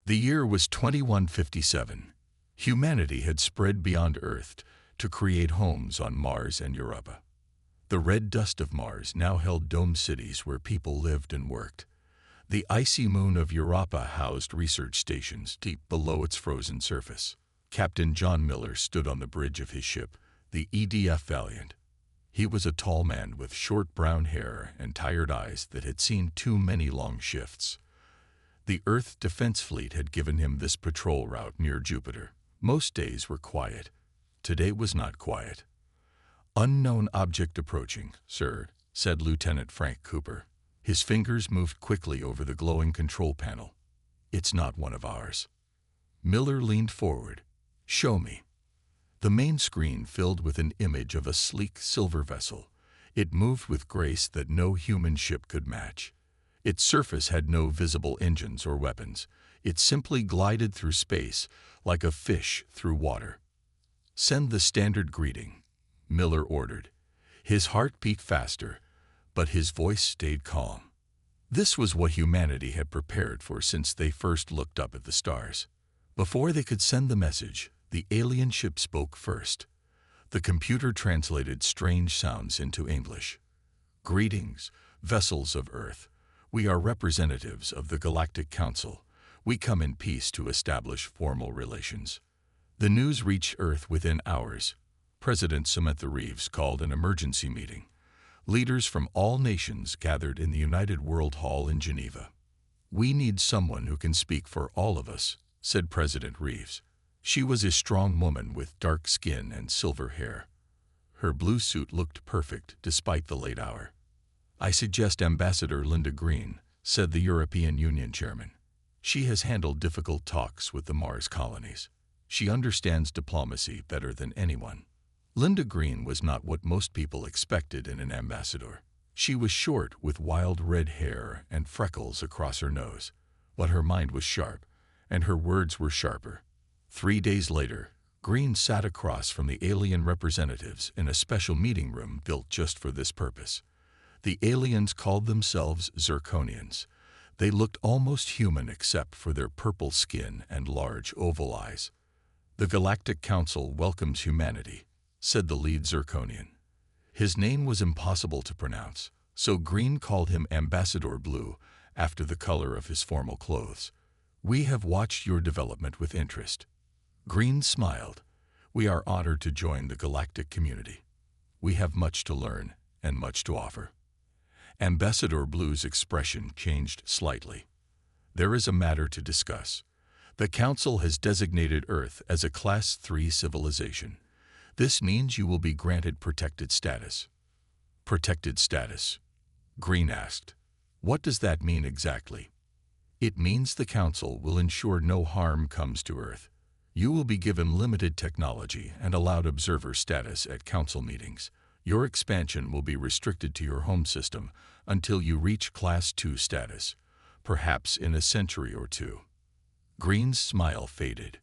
The year was 2157. Humanity had spread beyond Earth to create homes on Mars and Europa. The red dust of Mars now held domed cities where people lived and worked. The icy moon of Europa housed research stations deep below its frozen surface. Captain John Miller stood on the bridge of his ship, the EDF Valiant. He was a tall man with short brown hair and tired eyes that had seen too many long shifts. The Earth Defense Fleet had given him this patrol route near Jupiter. Most days were quiet. Today was not quiet. "Unknown object approaching, sir," said Lieutenant Frank Cooper. His fingers moved quickly over the glowing control panel. "It's not one of ours." Miller leaned forward. "Show me." The main screen filled with an image of a sleek silver vessel. It moved with grace that no human ship could match. Its surface had no visible engines or weapons. It simply glided through space like a fish through water. "Send the standard greeting," Miller ordered. His heart beat faster, but his voice stayed calm. This was what humanity had prepared for since they first looked up at the stars. Before they could send the message, the alien ship spoke first. The computer translated strange sounds into English. "Greetings, vessels of Earth. We are representatives of the Galactic Council. We come in peace to establish formal relations." The news reached Earth within hours. President Samantha Reeves called an emergency meeting. Leaders from all nations gathered in the United World Hall in Geneva. "We need someone who can speak for all of us," said President Reeves. She was a strong woman with dark skin and silver hair. Her blue suit looked perfect despite the late hour. "I suggest Ambassador Linda Green," said the European Union chairman. "She has handled difficult talks with the Mars colonies. She understands diplomacy better than anyone." Linda Green was not what most people expected in an ambassador. She was short with wild red hair and freckles across her nose, but her mind was sharp, and her words were sharper. 3 days later, Green sat across from the alien representatives in a special meeting room built just for this purpose. The aliens called themselves Zirconians. They looked almost human except for their purple skin and large oval eyes. "The Galactic Council welcomes humanity," said the lead Zirconian. His name was impossible to pronounce, so Green called him Ambassador Blue after the color of his formal clothes. "We have watched your development with interest." Green smiled. "We are honored to join the galactic community. We have much to learn and much to offer." Ambassador Blue's expression changed slightly. "There is a matter to discuss. The Council has designated Earth as a Class 3 civilization. This means you will be granted protected status." "Protected status?" Green asked. "What does that mean exactly?" "It means the Council will ensure no harm comes to Earth. You will be given limited technology and allowed observer status at Council meetings. Your expansion will be restricted to your home system until you reach Class 2 status, perhaps in a century or two." Green's smile faded.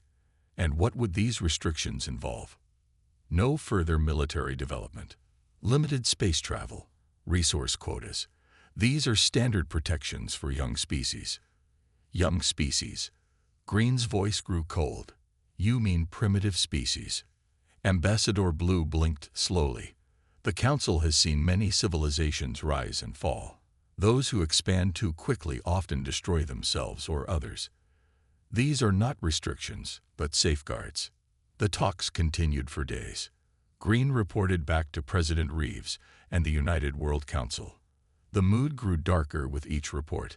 "And what would these restrictions involve?" "No further military development. Limited space travel. Resource quotas. These are standard protections for young species." "Young species?" Green's voice grew cold. "You mean primitive species?" Ambassador Blue blinked slowly. "The Council has seen many civilizations rise and fall. Those who expand too quickly often destroy themselves or others. These are not restrictions, but safeguards." The talks continued for days. Green reported back to President Reeves and the United World Council. The mood grew darker with each report.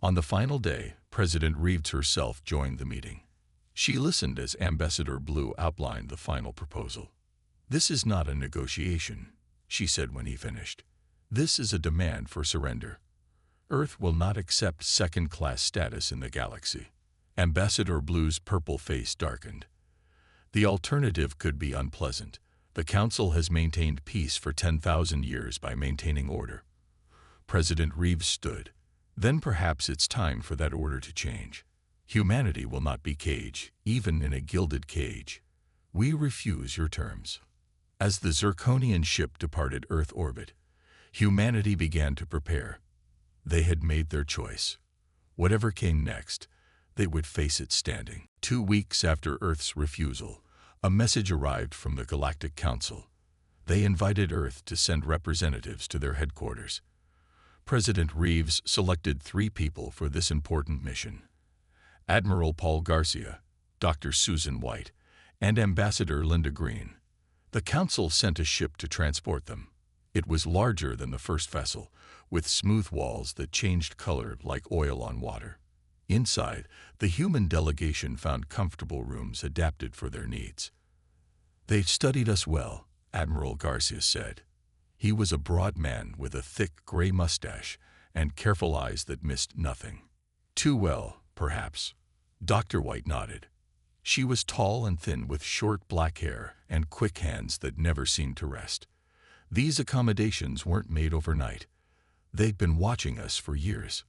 On the final day, President Reeves herself joined the meeting. She listened as Ambassador Blue outlined the final proposal. "This is not a negotiation," she said when he finished. "This is a demand for surrender. Earth will not accept second-class status in the galaxy." Ambassador Blue's purple face darkened. "The alternative could be unpleasant. The Council has maintained peace for 10,000 years by maintaining order." President Reeves stood. "Then perhaps it's time for that order to change. Humanity will not be caged, even in a gilded cage. We refuse your terms." As the Zirconian ship departed Earth orbit, humanity began to prepare. They had made their choice. Whatever came next, they would face it standing. 2 weeks after Earth's refusal, a message arrived from the Galactic Council. They invited Earth to send representatives to their headquarters. President Reeves selected 3 people for this important mission: Admiral Paul Garcia, Dr. Susan White, and Ambassador Linda Green. The Council sent a ship to transport them. It was larger than the first vessel, with smooth walls that changed color like oil on water. Inside, the human delegation found comfortable rooms adapted for their needs. "They've studied us well," Admiral Garcia said. He was a broad man with a thick gray mustache and careful eyes that missed nothing. "Too well, perhaps." Dr. White nodded. She was tall and thin with short black hair and quick hands that never seemed to rest. These accommodations weren't made overnight. They'd been watching us for years.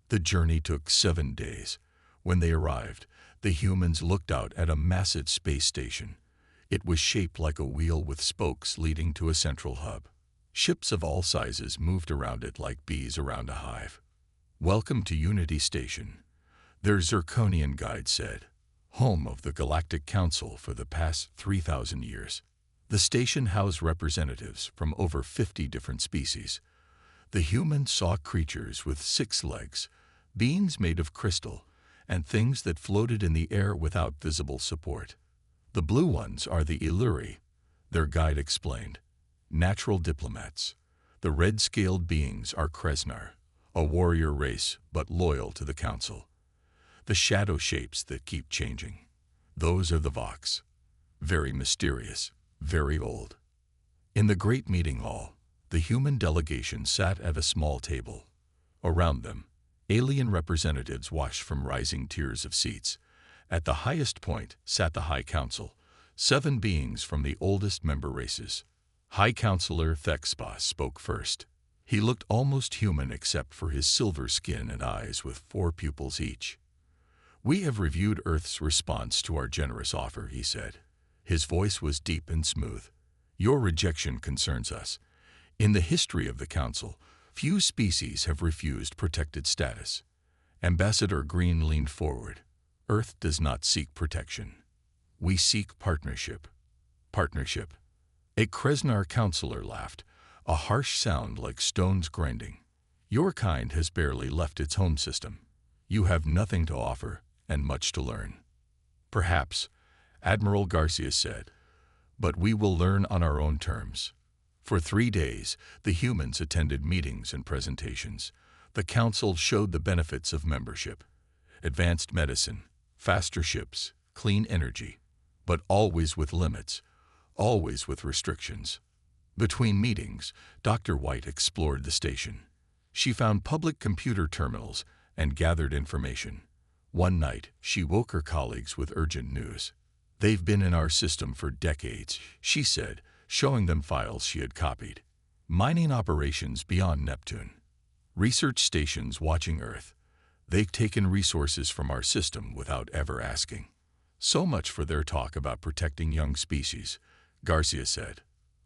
The journey took 7 days. When they arrived, the humans looked out at a massive space station. It was shaped like a wheel with spokes leading to a central hub. Ships of all sizes moved around it like bees around a hive. "Welcome to Unity Station," their Zirconian guide said, "home of the Galactic Council for the past 3,000 years. The station housed representatives from over 50 different species. The humans saw creatures with 6 legs, beings made of crystal, and things that floated in the air without visible support. The blue ones are the Illuri," their guide explained, "natural diplomats. The red-scaled beings are Kreznar, a warrior race but loyal to the Council. The shadow shapes that keep changing, those are the Vox, very mysterious, very old." In the great meeting hall, the human delegation sat at a small table. Around them, alien representatives watched from rising tiers of seats. At the highest point sat the High Council, 7 beings from the oldest member races. High Counselor Thexpa spoke first. He looked almost human except for his silver skin and eyes with 4 pupils each. "We have reviewed Earth's response to our generous offer," he said. His voice was deep and smooth. "Your rejection concerns us. In the history of the Council, few species have refused protected status." Ambassador Green leaned forward. "Earth does not seek protection. We seek partnership." "Partnership?" A Kreznar counselor laughed, a harsh sound like stones grinding. "Your kind has barely left its home system. You have nothing to offer and much to learn." "Perhaps," Admiral Garcia said, "but we will learn on our own terms." For 3 days, the humans attended meetings and presentations. The Council showed the benefits of membership: advanced medicine, faster ships, clean energy, but always with limits, always with restrictions. Between meetings, Dr. White explored the station. She found public computer terminals and gathered information. One night, she woke her colleagues with urgent news. "They've been in our system for decades," she said, showing them files she had copied. "Mining operations beyond Neptune. Research stations watching Earth. They've taken resources from our system without ever asking." "So much for their talk about protecting young species," Garcia said.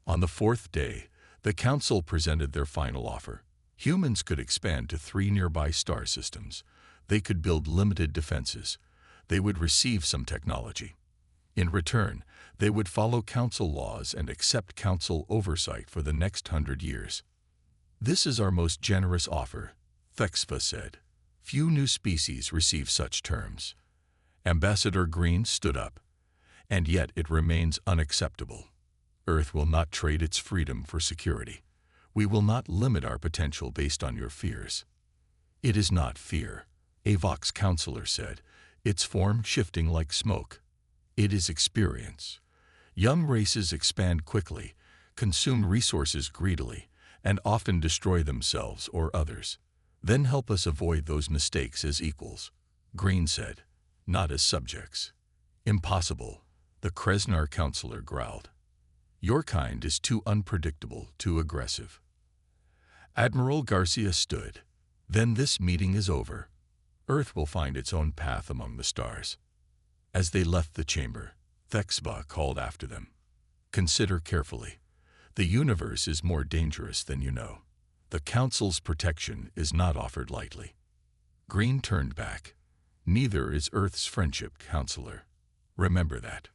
On the 4th day, the Council presented their final offer. Humans could expand to 3 nearby star systems. They could build limited defenses. They would receive some technology. In return, they would follow Council laws and accept Council oversight for the next 100 years. "This is our most generous offer," Thexpa said. "Few new species receive such terms." Ambassador Green stood up. "And yet it remains unacceptable. Earth will not trade its freedom for security. We will not limit our potential based on your fears." "It is not fear," a Vox counselor said, its form shifting like smoke. "It is experience. Young races expand quickly, consume resources greedily, and often destroy themselves or others. Then help us avoid those mistakes as equals," Green said, "not as subjects." "Impossible," the Kreznar counselor growled. "Your kind is too unpredictable, too aggressive." Admiral Garcia stood. "Then this meeting is over. Earth will find its own path among the stars." As they left the chamber, Thexba called after them. "Consider carefully. The universe is more dangerous than you know. The Council's protection is not offered lightly." Green turned back. Neither is Earth's friendship counselor. Remember that.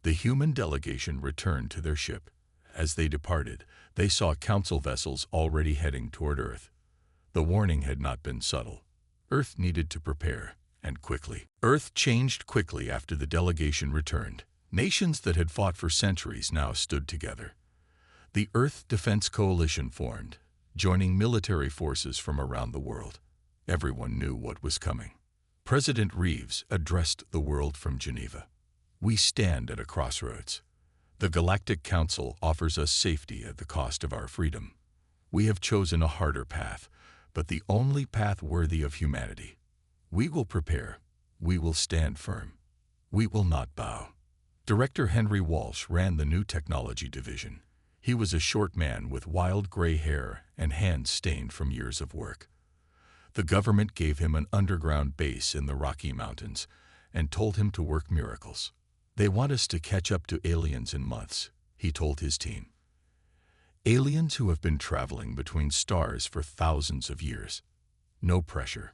The human delegation returned to their ship. As they departed, they saw council vessels already heading toward Earth. The warning had not been subtle. Earth needed to prepare, and quickly. Earth changed quickly after the delegation returned. Nations that had fought for centuries now stood together. The Earth Defense Coalition formed, joining military forces from around the world. Everyone knew what was coming. President Reeves addressed the world from Geneva. We stand at a crossroads. The Galactic Council offers us safety at the cost of our freedom. We have chosen a harder path, but the only path worthy of humanity. We will prepare. We will stand firm. We will not bow. Director Henry Walsh ran the new technology division. He was a short man with wild gray hair and hands stained from years of work. The government gave him an underground base in the Rocky Mountains and told him to work miracles. They want us to catch up to aliens in months, he told his team. Aliens who have been traveling between stars for thousands of years. No pressure.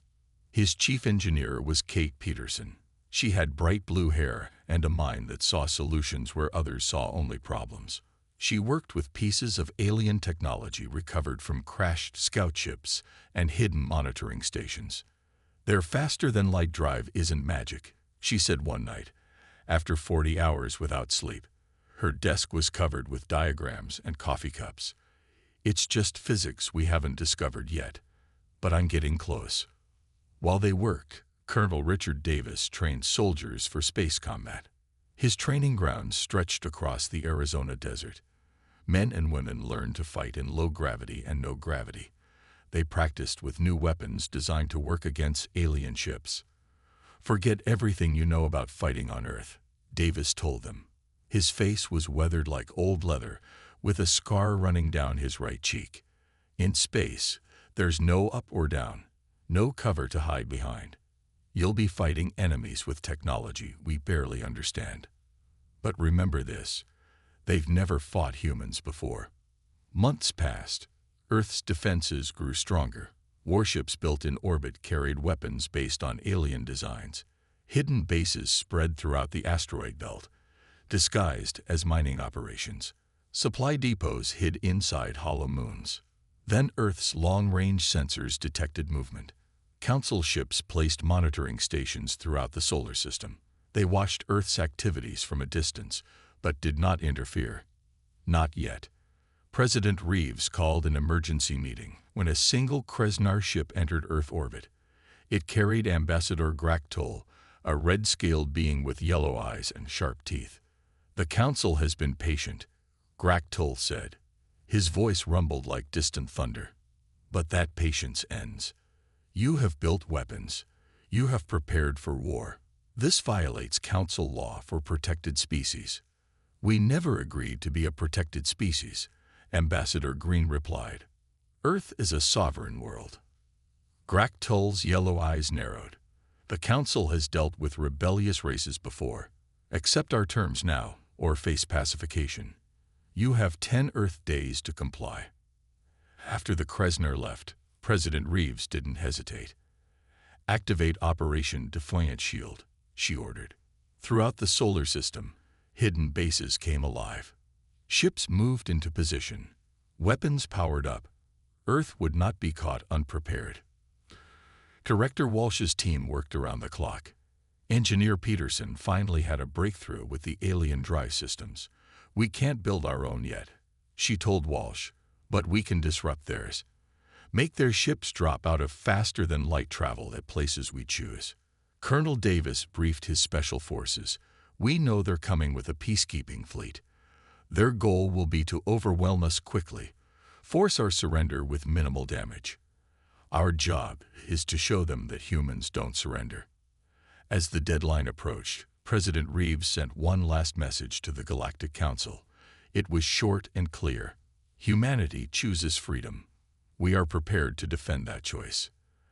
His chief engineer was Kate Peterson. She had bright blue hair and a mind that saw solutions where others saw only problems. She worked with pieces of alien technology recovered from crashed scout ships and hidden monitoring stations. Their faster-than-light drive isn't magic, she said one night, after 40 hours without sleep. Her desk was covered with diagrams and coffee cups. It's just physics we haven't discovered yet, but I'm getting close. While they worked, Colonel Richard Davis trained soldiers for space combat. His training grounds stretched across the Arizona desert. Men and women learned to fight in low gravity and no gravity. They practiced with new weapons designed to work against alien ships. Forget everything you know about fighting on Earth, Davis told them. His face was weathered like old leather, with a scar running down his right cheek. In space, there's no up or down, no cover to hide behind. You'll be fighting enemies with technology we barely understand. But remember this, they've never fought humans before. Months passed. Earth's defenses grew stronger. Warships built in orbit carried weapons based on alien designs. Hidden bases spread throughout the asteroid belt, disguised as mining operations. Supply depots hid inside hollow moons. Then Earth's long-range sensors detected movement. Council ships placed monitoring stations throughout the solar system. They watched Earth's activities from a distance, but did not interfere. Not yet. President Reeves called an emergency meeting when a single Krasnar ship entered Earth orbit. It carried Ambassador Graktol, a red-scaled being with yellow eyes and sharp teeth. The Council has been patient, Graktol said. His voice rumbled like distant thunder. But that patience ends. You have built weapons. You have prepared for war. This violates Council law for protected species. We never agreed to be a protected species, Ambassador Green replied. Earth is a sovereign world. Graktol's yellow eyes narrowed. The Council has dealt with rebellious races before. Accept our terms now, or face pacification. You have 10 Earth days to comply. After the Krasnar left, President Reeves didn't hesitate. Activate Operation Defiant Shield, she ordered. Throughout the solar system, hidden bases came alive. Ships moved into position. Weapons powered up. Earth would not be caught unprepared. Director Walsh's team worked around the clock. Engineer Peterson finally had a breakthrough with the alien drive systems. We can't build our own yet, she told Walsh, but we can disrupt theirs. Make their ships drop out of faster-than-light travel at places we choose. Colonel Davis briefed his special forces. We know they're coming with a peacekeeping fleet. Their goal will be to overwhelm us quickly, force our surrender with minimal damage. Our job is to show them that humans don't surrender. As the deadline approached, President Reeves sent one last message to the Galactic Council. It was short and clear. Humanity chooses freedom. We are prepared to defend that choice.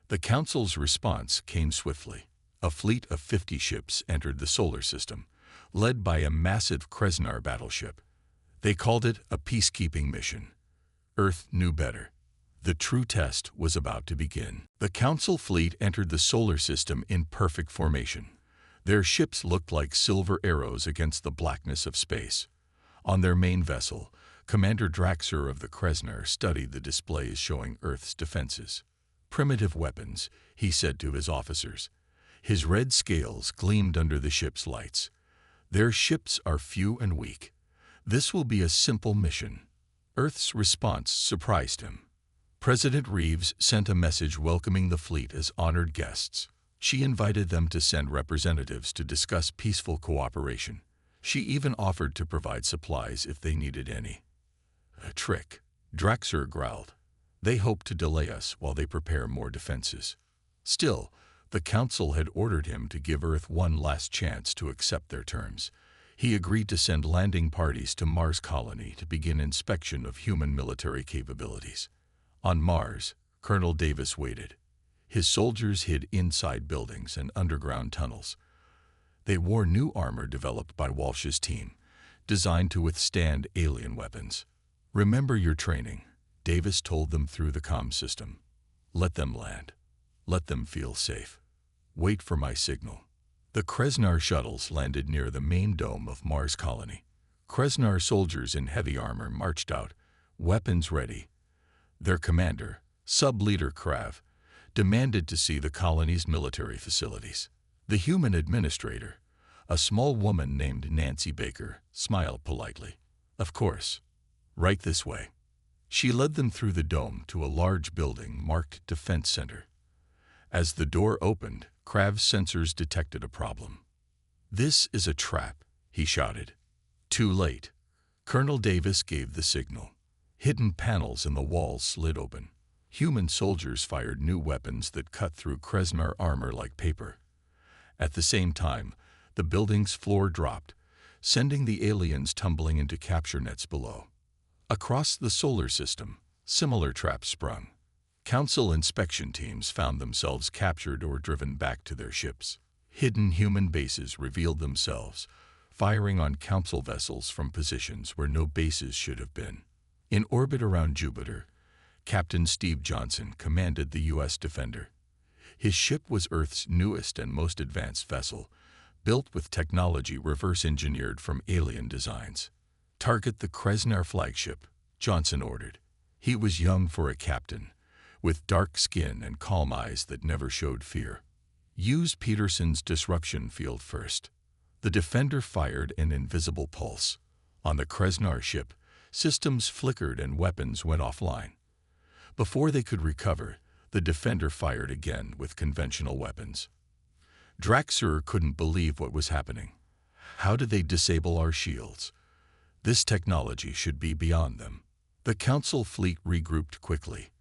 The Council's response came swiftly. A fleet of 50 ships entered the solar system, led by a massive Krasnar battleship. They called it a peacekeeping mission. Earth knew better. The true test was about to begin. The Council fleet entered the solar system in perfect formation. Their ships looked like silver arrows against the blackness of space. On their main vessel, Commander Draxur of the Kreznar studied the displays showing Earth's defenses. "Primitive weapons," he said to his officers. His red scales gleamed under the ship's lights. "Their ships are few and weak. This will be a simple mission." Earth's response surprised him. President Reeves sent a message welcoming the fleet as honored guests. She invited them to send representatives to discuss peaceful cooperation. She even offered to provide supplies if they needed any. "A trick," Draxur growled. "They hope to delay us while they prepare more defenses." Still, the Council had ordered him to give Earth one last chance to accept their terms. He agreed to send landing parties to Mars colony to begin inspection of human military capabilities. On Mars, Colonel Davis waited. His soldiers hid inside buildings and underground tunnels. They wore new armor developed by Walsh's team, designed to withstand alien weapons. "Remember your training," Davis told them through the comm system. "Let them land. Let them feel safe. Wait for my signal." The Kreznar shuttles landed near the main dome of Mars colony. Kreznar soldiers in heavy armor marched out, weapons ready. Their commander, Sub-Leader Krav, demanded to see the colony's military facilities. The human administrator, a small woman named Nancy Baker, smiled politely. "Of course. Right this way." She led them through the dome to a large building marked Defense Center. As the door opened, Krav's sensors detected a problem. "This is a trap," he shouted. Too late. Colonel Davis gave the signal. Hidden panels in the walls slid open. Human soldiers fired new weapons that cut through Kreznar armor like paper. At the same time, the building's floor dropped, sending the aliens tumbling into capture nets below. Across the solar system, similar traps sprung. Council inspection teams found themselves captured or driven back to their ships. Hidden human bases revealed themselves, firing on Council vessels from positions where no bases should have been. In orbit around Jupiter, Captain Steve Johnson commanded the U.S. Defender. His ship was Earth's newest and most advanced vessel, built with technology reverse-engineered from alien designs. "Target the Kreznar flagship," Johnson ordered. He was young for a captain, with dark skin and calm eyes that never showed fear. "Use Peterson's disruption field first." The Defender fired an invisible pulse. On the Kreznar ship, systems flickered and weapons went offline. Before they could recover, the Defender fired again with conventional weapons. Draxur couldn't believe what was happening. How did they disable our shields? This technology should be beyond them. The Council fleet regrouped quickly.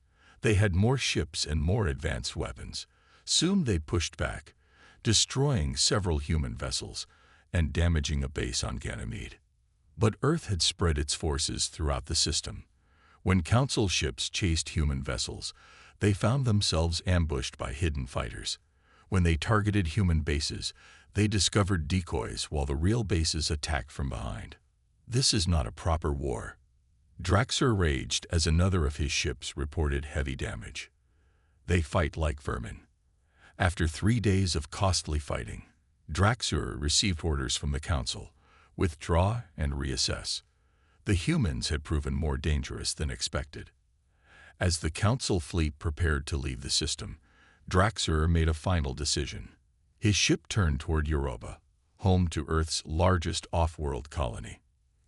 They had more ships and more advanced weapons. Soon they pushed back, destroying several human vessels and damaging a base on Ganymede. But Earth had spread its forces throughout the system. When Council ships chased human vessels, they found themselves ambushed by hidden fighters. When they targeted human bases, they discovered decoys while the real bases attacked from behind. "This is not a proper war." Draxur raged as another of his ships reported heavy damage. "They fight like vermin." After 3 days of costly fighting, Draxur received orders from the Council: withdraw and reassess. The humans had proven more dangerous than expected. As the Council fleet prepared to leave the system, Draxur made a final decision. His ship turned toward Europa, home to Earth's largest off-world colony.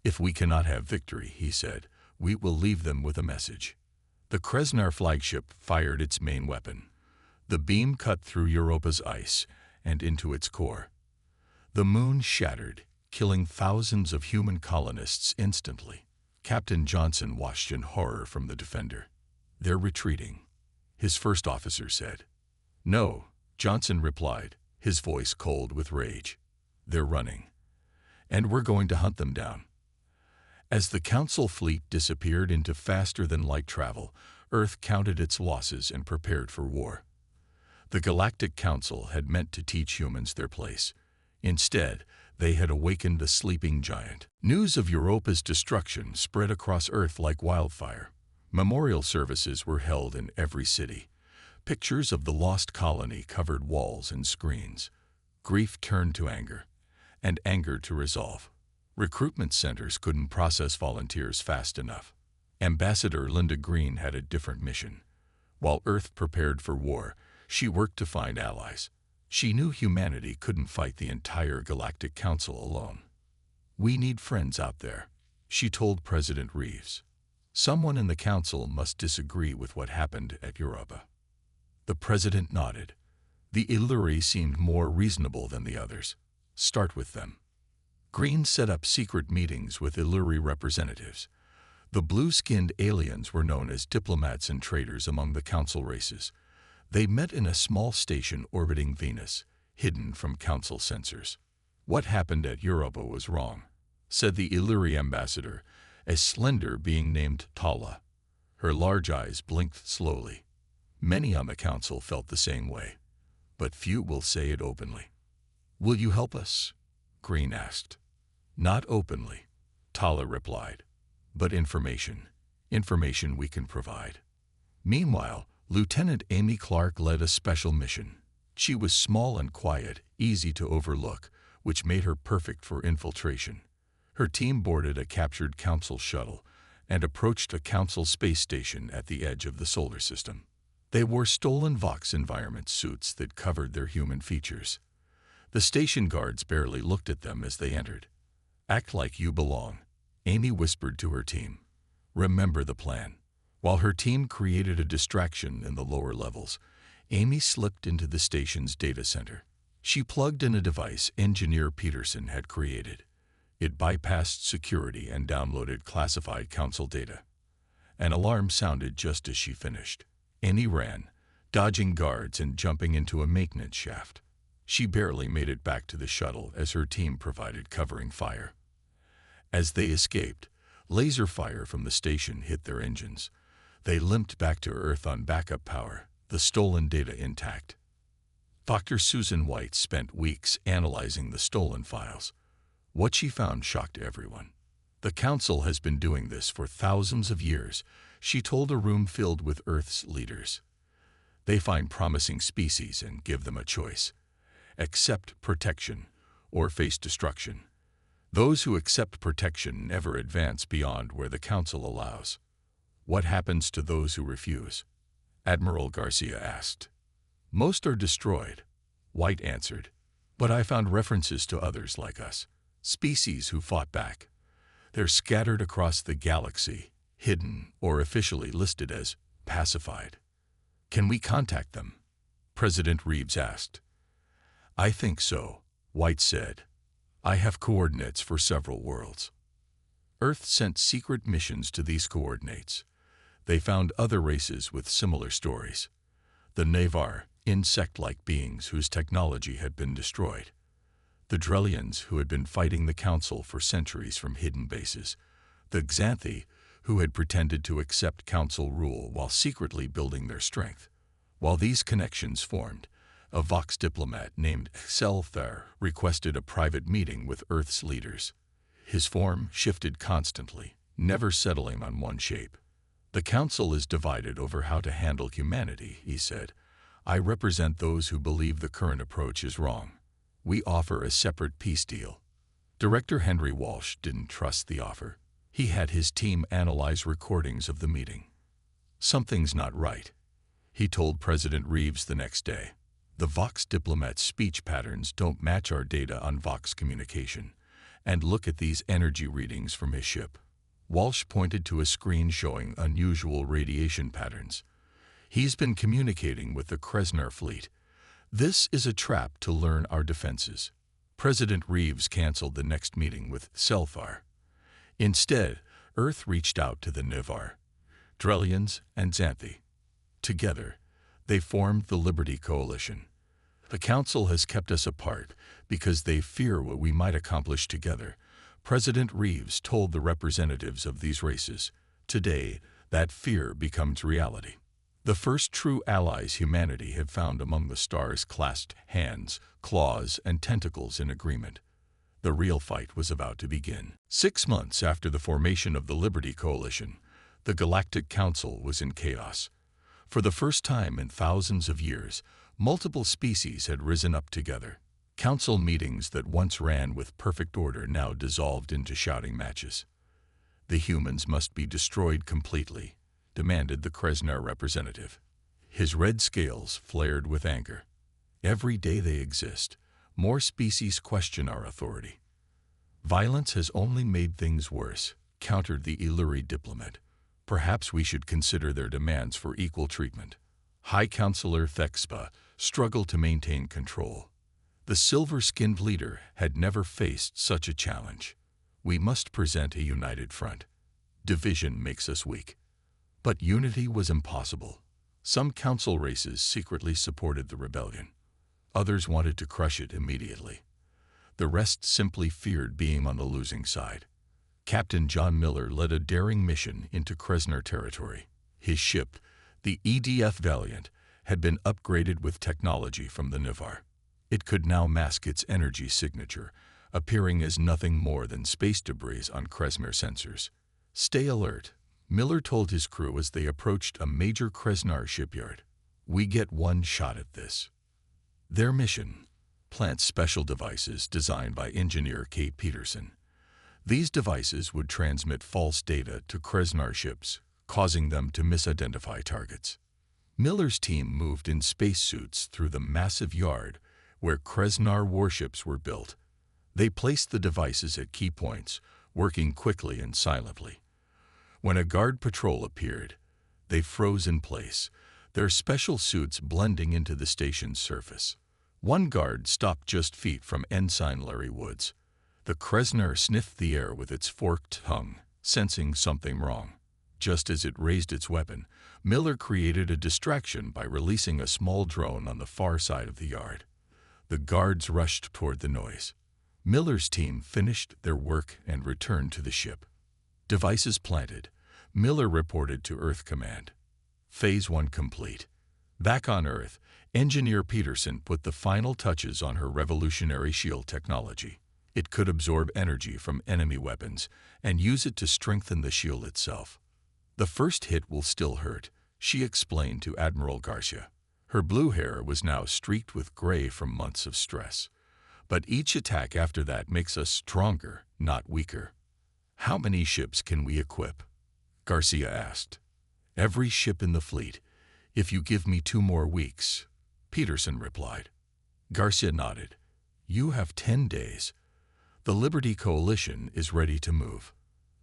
"If we cannot have victory," he said, "we will leave them with a message." The Kreznar flagship fired its main weapon. The beam cut through Europa's ice and into its core. The moon shattered, killing thousands of human colonists instantly. Captain Johnson watched in horror from the Defender. "They're retreating," his first officer said. "No," Johnson replied, his voice cold with rage. "They're running. And we're going to hunt them down." As the Council fleet disappeared into faster-than-light travel, Earth counted its losses and prepared for war. The Galactic Council had meant to teach humans their place. Instead, they had awakened a sleeping giant. News of Europa's destruction spread across Earth like wildfire. Memorial services were held in every city. Pictures of the lost colony covered walls and screens. Grief turned to anger, and anger to resolve. Recruitment centers couldn't process volunteers fast enough. Ambassador Linda Green had a different mission. While Earth prepared for war, she worked to find allies. She knew humanity couldn't fight the entire Galactic Council alone. "We need friends out there," she told President Reeves. "Someone in the council must disagree with what happened at Europa." The president nodded. The Illyri seemed more reasonable than the others. "Start with them." Green set up secret meetings with Illyri representatives. The blue-skinned aliens were known as diplomats and traitors among the council races. They met in a small station orbiting Venus, hidden from council censors. "What happened at Europa was wrong," said the Illyri ambassador, a slender being named Tala. Her large eyes blinked slowly. Many on the council felt the same way, but few will say it openly. "Will you help us?" Green asked. "Not openly," Tala replied, "but information we can provide." Meanwhile, Lieutenant Amy Clark led a special mission. She was small and quiet, easy to overlook, which made her perfect for infiltration. Her team boarded a captured council shuttle and approached a council space station at the edge of the solar system. They wore stolen Vox environment suits that covered their human features. The station guards barely looked at them as they entered. "Act like you belong," Amy whispered to her team. "Remember the plan." While her team created a distraction in the lower levels, Amy slipped into the station's data center. She plugged in a device Engineer Peterson had created. It bypassed security and downloaded classified council data. An alarm sounded just as she finished. Amy ran, dodging guards and jumping into a maintenance shaft. She barely made it back to the shuttle as her team provided covering fire. As they escaped, laser fire from the station hit their engines. They limped back to Earth on backup power, the stolen data intact. Dr. Susan White spent weeks analyzing the stolen files. What she found shocked everyone. "The Council has been doing this for thousands of years," she told a room filled with Earth's leaders. "They find promising species and give them a choice. Accept protection or face destruction. Those who accept protection never advance beyond where the Council allows." "What happens to those who refuse?" Admiral Garcia asked. "Most are destroyed," White answered. "But I found references to others like us, species who fought back. They're scattered across the galaxy, hidden or officially listed as pacified." "Can we contact them?" President Reeves asked. "I think so," White said. "I have coordinates for several worlds." Earth sent secret missions to these coordinates. They found other races with similar stories. The Navar, insect-like beings whose technology had been destroyed. The Drellians, who had been fighting the Council for centuries from hidden bases. The Xanthi, who had pretended to accept Council rule while secretly building their strength. While these connections formed, a Vox diplomat named Selthar requested a private meeting with Earth's leaders. His form shifted constantly, never settling on one shape. "The Council is divided over how to handle humanity," he said. "I represent those who believe the current approach is wrong. We offer a separate peace deal." Director Henry Walsh didn't trust the offer. He had his team analyze recordings of the meeting. "Something's not right," he told President Reeves the next day. "The Vox diplomat's speech patterns don't match our data on Vox communication. And look at these energy readings from his ship." Walsh pointed to a screen showing unusual radiation patterns. "He's been communicating with the Kresnar fleet. This is a trap to learn our defenses." President Reeves canceled the next meeting with Selthar. Instead, Earth reached out to the Navar, Drellians, and Xanthi. Together, they formed the Liberty Coalition. "The Council has kept us apart because they fear what we might accomplish together," President Reeves told the representatives of these races. Today, that fear becomes reality. The first true allies humanity had found among the stars clasped hands, claws, and tentacles in agreement. The real fight was about to begin. 6 months after the formation of the Liberty Coalition, The Galactic Council was in chaos. For the first time in thousands of years, multiple species had risen up together. Council meetings that once ran with perfect order now dissolved into shouting matches. "The humans must be destroyed completely," demanded the Kreznar representative. His red scales flared with anger. "Every day they exist, more species question our authority." "Violence has only made things worse," countered the Illuri diplomat. "Perhaps we should consider their demands for equal treatment." High Counselor Thexpa struggled to maintain control. The silver-skinned leader had never faced such a challenge. "We must present a united front. Division makes us weak." But unity was impossible. Some council races secretly supported the rebellion. Others wanted to crush it immediately. The rest simply feared being on the losing side. Captain John Miller led a daring mission into Kreznar territory. His ship, the EDF Valiant, had been upgraded with technology from the Nivar. It could now mask its energy signature, appearing as nothing more than space debris on Kreznar sensors. "Stay alert," Miller told his crew as they approached a major Kreznar shipyard. "We get one shot at this." Their mission: plant special devices designed by engineer K. Peterson. These devices would transmit false data to Kreznar ships, causing them to misidentify targets. Miller's team moved in spacesuits through the massive yard where Kreznar warships were built. They placed the devices at key points, working quickly and silently. When a guard patrol appeared, they froze in place, their special suits blending into the station's surface. One guard stopped just feet from Ensign Larry Woods. The Kreznar sniffed the air with its forked tongue, sensing something wrong. Just as it raised its weapon, Miller created a distraction by releasing a small drone on the far side of the yard. The guards rushed toward the noise. Miller's team finished their work and returned to the ship. Devices planted, Miller reported to Earth Command. Phase 1 complete. Back on Earth, Engineer Peterson put the final touches on her revolutionary shield technology. It could absorb energy from enemy weapons and use it to strengthen the shield itself. "The first hit will still hurt," she explained to Admiral Garcia. Her blue hair was now streaked with gray from months of stress. "But each attack after that makes us stronger, not weaker." "How many ships can we equip?" Garcia asked. "Every ship in the fleet, if you give me 2 more weeks," Peterson replied. Garcia nodded. "You have 10 days. The Liberty Coalition is ready to move."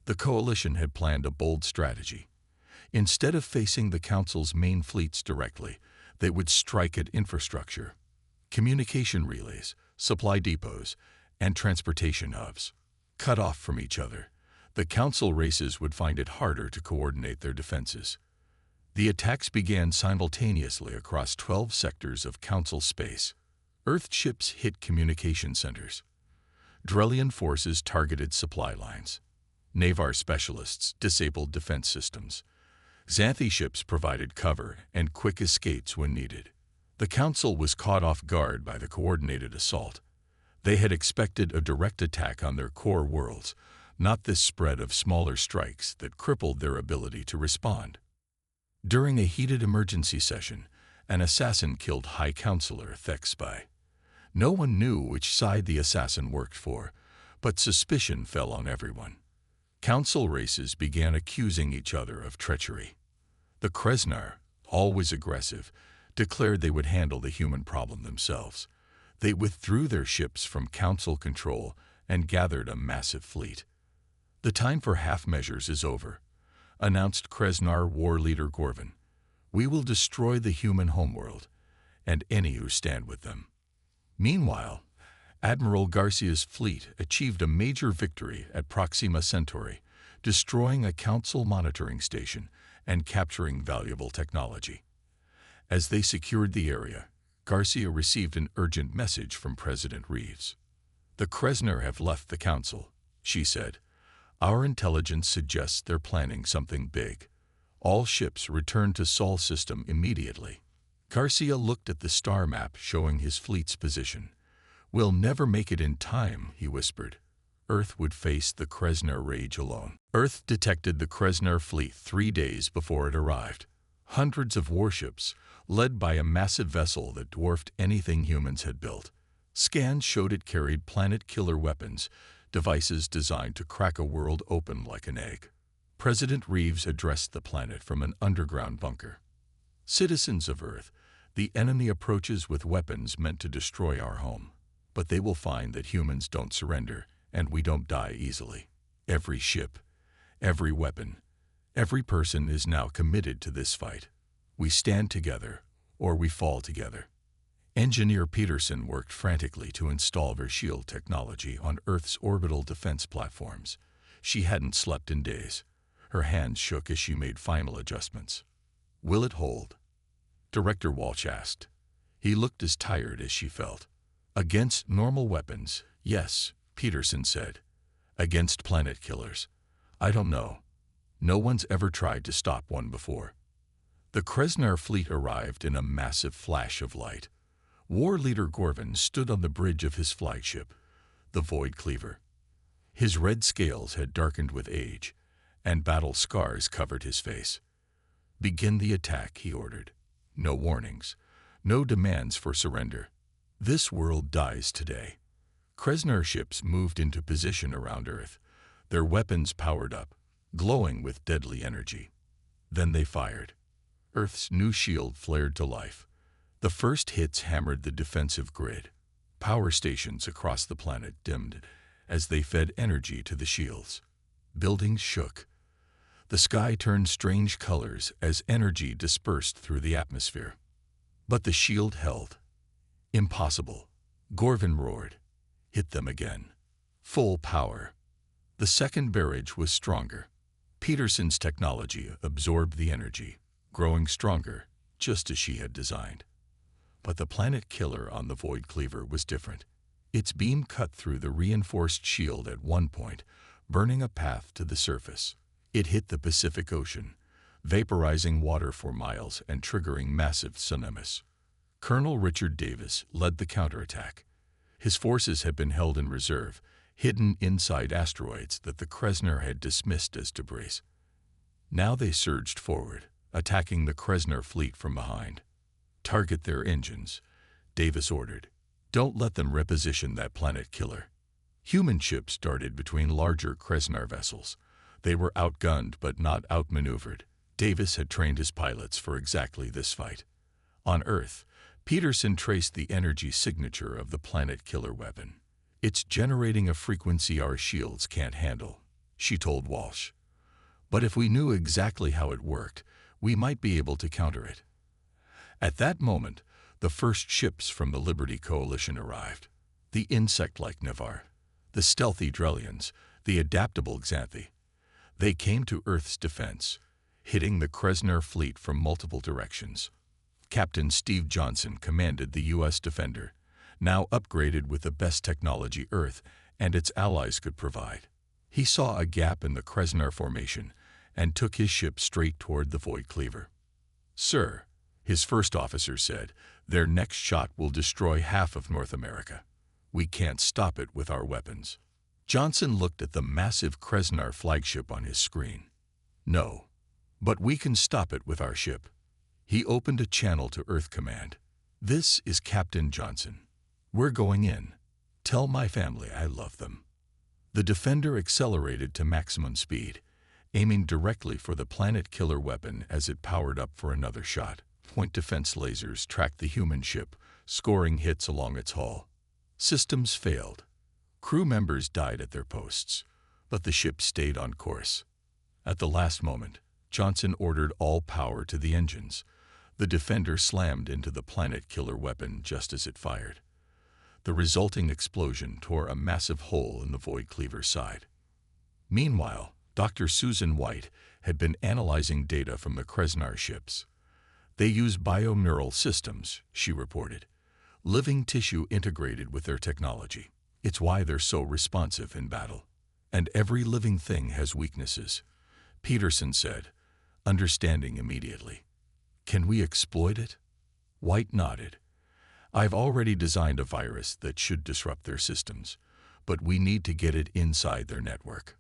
The coalition had planned a bold strategy. Instead of facing the Council's main fleets directly, they would strike at infrastructure, communication relays, supply depots, and transportation hubs. Cut off from each other, the Council races would find it harder to coordinate their defenses. The attacks began simultaneously across 12 sectors of Council space. Earth ships hit communication centers. Drellian forces targeted supply lines. Navar specialists disabled defense systems. Xanthi ships provided cover and quick escapes when needed. The Council was caught off guard by the coordinated assault. They had expected a direct attack on their core worlds, not this spread of smaller strikes that crippled their ability to respond. During a heated emergency session, an assassin killed High Counselor Thexpa. No one knew which side the assassin worked for, but suspicion fell on everyone. Council races began accusing each other of treachery. The Kreznar, always aggressive, declared they would handle the human problem themselves. They withdrew their ships from Council control and gathered a massive fleet. "The time for half measures is over," announced Kreznar war leader Gorvin. "We will destroy the human homeworld, and any who stand with them." Meanwhile, Admiral Garcia's fleet achieved a major victory at Proxima Centauri, destroying a Council monitoring station and capturing valuable technology. As they secured the area, Garcia received an urgent message from President Reeves. "The Kreznar have left the Council," she said. "Our intelligence suggests they're planning something big. All ships return to Sol system immediately." Garcia looked at the star map showing his fleet's position. "We'll never make it in time," he whispered. Earth would face the Krasnar rage alone. Earth detected the Krasnar fleet 3 days before it arrived. Hundreds of warships, led by a massive vessel that dwarfed anything humans had built. Scans showed it carried planet-killer weapons, devices designed to crack a world open like an egg. President Reeves addressed the planet from an underground bunker. "Citizens of Earth, the enemy approaches with weapons meant to destroy our home. But they will find that humans don't surrender, and we don't die easily. Every ship, every weapon, every person is now committed to this fight. We stand together, or we fall together." Engineer Peterson worked frantically to install her shield technology on Earth's orbital defense platforms. She hadn't slept in days. Her hands shook as she made final adjustments. "Will it hold?" Director Walsh asked. He looked as tired as she felt. "Against normal weapons, yes," Peterson said. "Against planet killers, I don't know. No one's ever tried to stop one before." The Krasnar fleet arrived in a massive flash of light. War leader Gorvin stood on the bridge of his flagship, the Void Cleaver. His red scales had darkened with age, and battle scars covered his face. "Begin the attack," he ordered. "No warnings, no demands for surrender. This world dies today." Krasnar ships moved into position around Earth, their weapons powered up, glowing with deadly energy. Then they fired. Earth's new shield flared to life. The first hits hammered the defensive grid. Power stations across the planet dimmed as they fed energy to the shields. Buildings shook. The sky turned strange colors as energy dispersed through the atmosphere. But the shield held. "Impossible," Gorvin roared. "Hit them again." Full power. The second barrage was stronger. Peterson's technology absorbed the energy, growing stronger, just as she had designed. But the planet killer on the Void Cleaver was different. Its beam cut through the reinforced shield at one point, burning a path to the surface. It hit the Pacific Ocean, vaporizing water for miles and triggering massive tsunamis. Colonel Richard Davis led the counterattack. His forces had been held in reserve, hidden inside asteroids that the Krasnar had dismissed as debris. Now they surged forward, attacking the Krasnar fleet from behind. "Target their engines," Davis ordered. "Don't let them reposition that planet killer." Human ships darted between larger Krasnar vessels. They were outgunned but not outmaneuvered. Davis had trained his pilots for exactly this fight. On Earth, Peterson traced the energy signature of the planet killer weapon. "It's generating a frequency our shields can't handle," she told Walsh. "But if we knew exactly how it worked, we might be able to counter it." At that moment, the first ships from the Liberty Coalition arrived. The insect-like Navar, the stealthy Drellians, the adaptable Xanthi. They came to Earth's defense, hitting the Krasnar fleet from multiple directions. Captain Steve Johnson commanded the U.S. Defender, now upgraded with the best technology Earth and its allies could provide. He saw a gap in the Krasnar formation and took his ship straight toward the Void Cleaver. "Sir," his first officer said, "their next shot will destroy half of North America. We can't stop it with our weapons." Johnson looked at the massive Krasnar flagship on his screen. "No, but we can stop it with our ship." He opened a channel to Earth Command. "This is Captain Johnson. We're going in. Tell my family I love them." The Defender accelerated to maximum speed, aiming directly for the planet killer weapon as it powered up for another shot. Point defense lasers tracked the human ship, scoring hits along its hull. Systems failed. Crew members died at their posts, but the ship stayed on course. At the last moment, Johnson ordered all power to the engines. The Defender slammed into the planet killer weapon just as it fired. The resulting explosion tore a massive hole in the Void Cleaver's side. Meanwhile, Dr. Susan White had been analyzing data from the Krasnar ships. "They use bioneural systems," she reported. "Living tissue integrated with their technology. It's why they're so responsive in battle. And every living thing has weaknesses," Peterson said, understanding immediately. "Can we exploit it?" White nodded. "I've already designed a virus that should disrupt their systems, but we need to get it inside their network.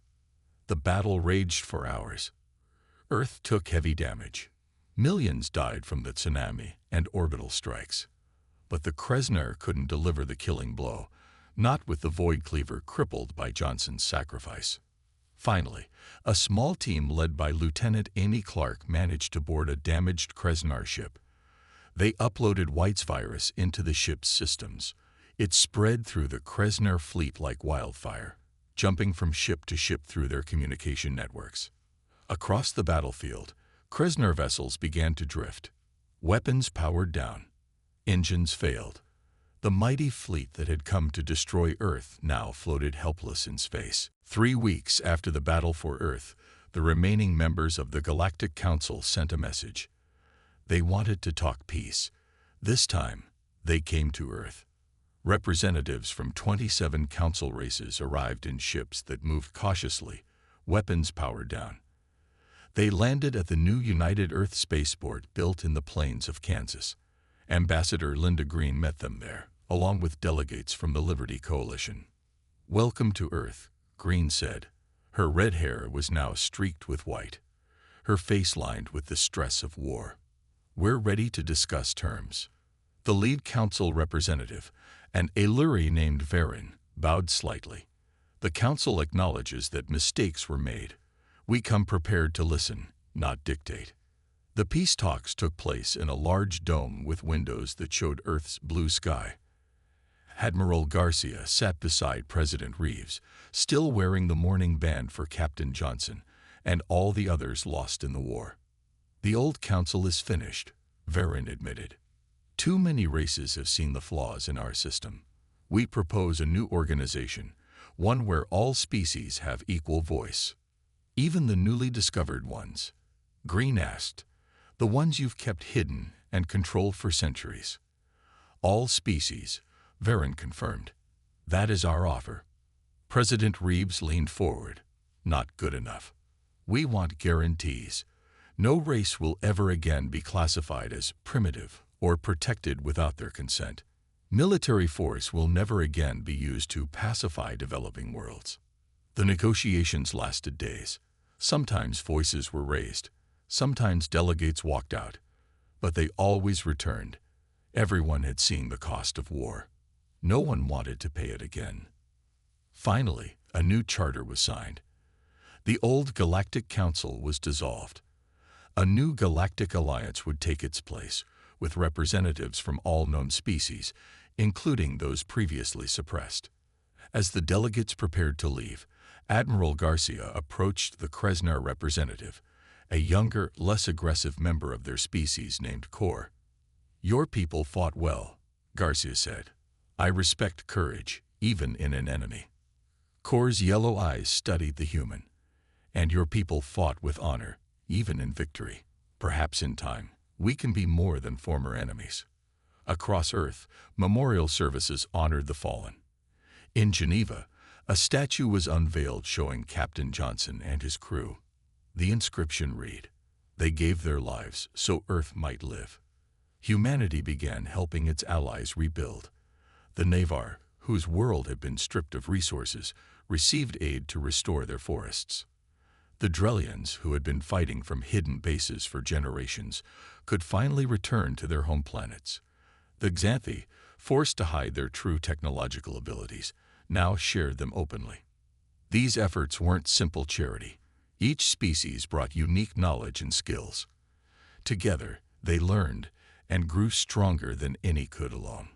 The battle raged for hours. Earth took heavy damage. Millions died from the tsunami and orbital strikes. But the Krasner couldn't deliver the killing blow, not with the Void Cleaver crippled by Johnson's sacrifice. Finally, a small team led by Lieutenant Amy Clark managed to board a damaged Krasner ship. They uploaded White's virus into the ship's systems. It spread through the Krasner fleet like wildfire, jumping from ship to ship through their communication networks. Across the battlefield, Krasner vessels began to drift. Weapons powered down. Engines failed. The mighty fleet that had come to destroy Earth now floated helpless in space. 3 weeks after the battle for Earth, the remaining members of the Galactic Council sent a message. They wanted to talk peace. This time, they came to Earth. Representatives from 27 council races arrived in ships that moved cautiously, weapons powered down. They landed at the new United Earth spaceport built in the plains of Kansas. Ambassador Linda Green met them there, along with delegates from the Liberty Coalition. "Welcome to Earth," Green said. Her red hair was now streaked with white, her face lined with the stress of war. "We're ready to discuss terms." The lead council representative, an Illyri named Varen, bowed slightly. "The council acknowledges that mistakes were made. We come prepared to listen, not dictate." The peace talks took place in a large dome with windows that showed Earth's blue sky. Admiral Garcia sat beside President Reeves, still wearing the mourning band for Captain Johnson, and all the others lost in the war. "The old council is finished," Varen admitted. "Too many races have seen the flaws in our system. We propose a new organization, one where all species have equal voice. Even the newly discovered ones." Green asked. "The ones you've kept hidden and controlled for centuries?" "All species," Varen confirmed. "That is our offer." President Reeves leaned forward. "Not good enough. We want guarantees. No race will ever again be classified as primitive or protected without their consent. Military force will never again be used to pacify developing worlds." The negotiations lasted days. Sometimes voices were raised. Sometimes delegates walked out. But they always returned. Everyone had seen the cost of war. No one wanted to pay it again. Finally, a new charter was signed. The old Galactic Council was dissolved. A new galactic alliance would take its place, with representatives from all known species, including those previously suppressed. As the delegates prepared to leave, Admiral Garcia approached the Krasner representative, a younger, less aggressive member of their species named Kor. "Your people fought well," Garcia said. "I respect courage, even in an enemy." Kor's yellow eyes studied the human. "And your people fought with honor, even in victory. Perhaps in time, we can be more than former enemies." Across Earth, memorial services honored the fallen. In Geneva, a statue was unveiled showing Captain Johnson and his crew. The inscription read, "They gave their lives so Earth might live." Humanity began helping its allies rebuild. The Navar, whose world had been stripped of resources, received aid to restore their forests. The Drellians, who had been fighting from hidden bases for generations, could finally return to their home planets. The Xanthi, forced to hide their true technological abilities, now shared them openly. These efforts weren't simple charity. Each species brought unique knowledge and skills. Together, they learned and grew stronger than any could alone.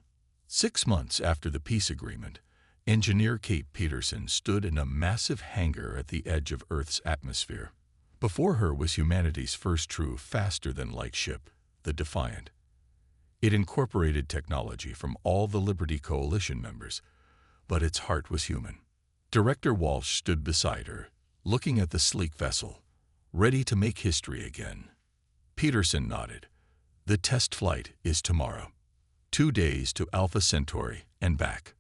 6 months after the peace agreement, engineer Kate Peterson stood in a massive hangar at the edge of Earth's atmosphere. Before her was humanity's first true faster-than-light ship, the Defiant. It incorporated technology from all the Liberty Coalition members, but its heart was human. Director Walsh stood beside her, looking at the sleek vessel, ready to make history again. Peterson nodded. "The test flight is tomorrow. 2 days to Alpha Centauri and back."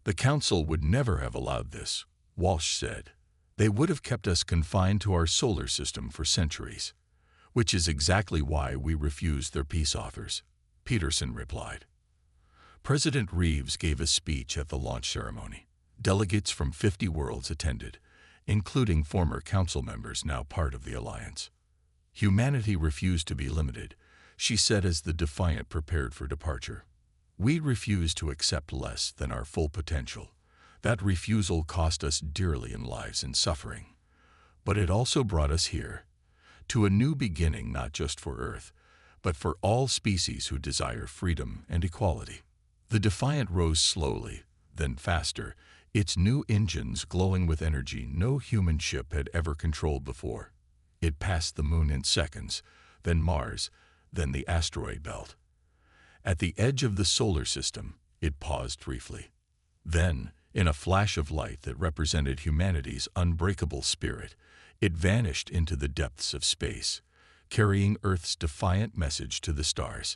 "The Council would never have allowed this," Walsh said. "They would have kept us confined to our solar system for centuries, which is exactly why we refused their peace offers," Peterson replied. President Reeves gave a speech at the launch ceremony. Delegates from 50 worlds attended, including former council members now part of the alliance. Humanity refused to be limited, she said as the Defiant prepared for departure. We refuse to accept less than our full potential. That refusal cost us dearly in lives and suffering. But it also brought us here, to a new beginning not just for Earth, but for all species who desire freedom and equality. The Defiant rose slowly, then faster, its new engines glowing with energy no human ship had ever controlled before. It passed the Moon in seconds, then Mars, then the asteroid belt. At the edge of the solar system, it paused briefly. Then, in a flash of light that represented humanity's unbreakable spirit, it vanished into the depths of space, carrying Earth's defiant message to the stars.